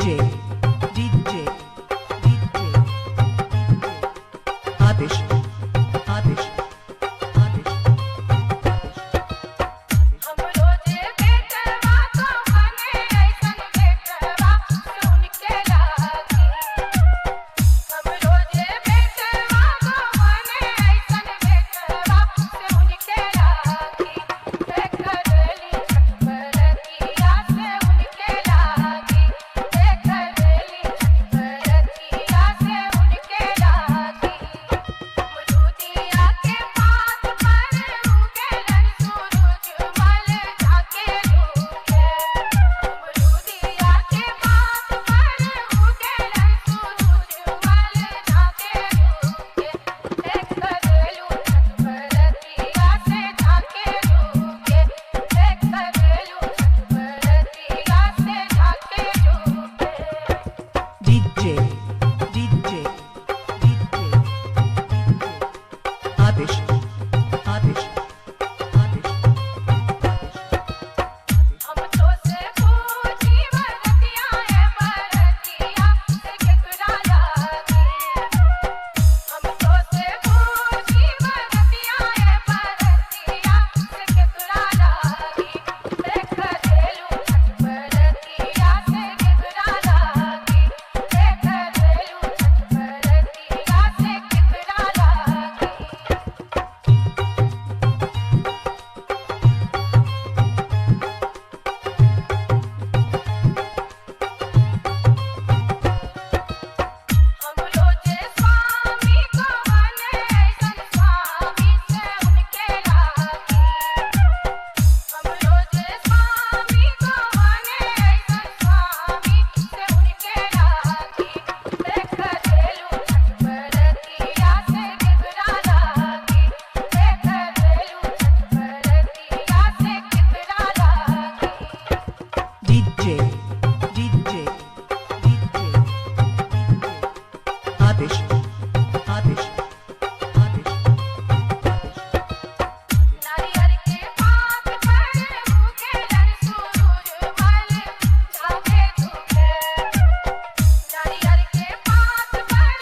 DJ DJ DJ आतिश आतिश आतिश हम रोजे बेटवा को बने ऐसन बेटवा सुन के लागी हम रोजे बेटवा को बने ऐसन बेटवा सुन के लागी देख रेली बरतिया से उनके लागी देख रेली बरतिया से उनके लागी मधुदिया के पात पर उगेलन सूरज मल जाके रुके मधुदिया के पात पर उगेलन सूरज मल जाके रुके देख रेलू बरतिया से जाके रुके देख रेलू बरतिया से जाके रुके DJ DJ DJ आतिश आतिश आतिश हम तो से पूछी बरतिया है बरतिया से केकरा लागी हम तो से पूछी बरतिया है बरतिया से केकरा लागी देख रेलू बरतिया से केकरा लागी देख रेलू बरतिया से केकरा लागी हम रोजे स्वामी को बने ऐसन स्वामी से उनके लागी हम रोजे स्वामी को बने ऐसन स्वामी से उनके लागी देख रेलू बरतिया से केकरा लागी देख रेलू बरतिया से केकरा लागी DJ DJ DJ आतिश आतिश आतिश नारियल के पात पर उगेलन सूरज मल जाके रुके नारियल के पात पर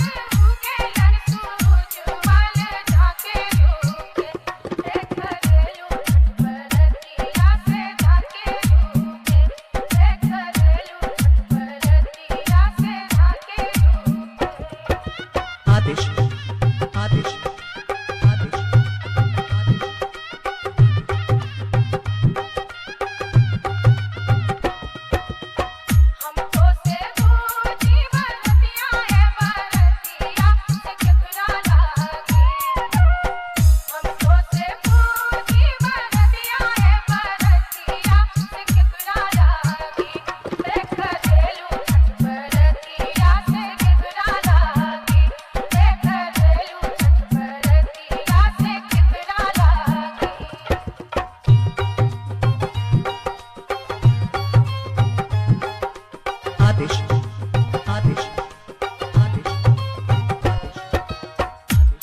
उगेलन सूरज मल जाके रुके देख रेलू बरतिया से जाके रुके देख रेलू बरतिया से जाके रुके आतिश आतिश आतिश हम तो से पूछी बरतिया है बरतिया से केकरा लागी हम तो से पूछी बरतिया है बरतिया से केकरा लागी देख रेलू बरतिया से केकरा लागी देख रेलू बरतिया से केकरा लागी आतिश आतिश आतिश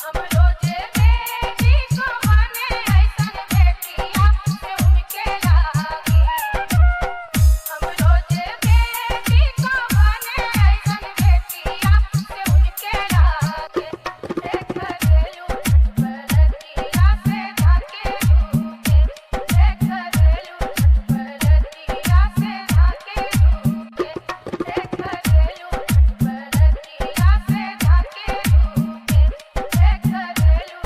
हम रोजे बेटी को बने ऐसन बेटिया से उनके लागी हम रोजे बेटी को बने ऐसन बेटिया से उनके लागी देख रेलू बरतिया से जाके रुके देख रेलू बरतिया से जाके रुके देख रेलू बरतिया से जाके रुके देख रेलू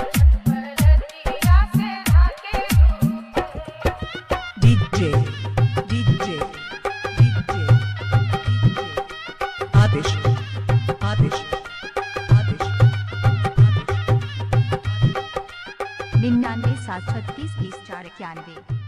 बरतिया से जाके रुके DJ DJ DJ आतिश आतिश आतिश 99 736 30 491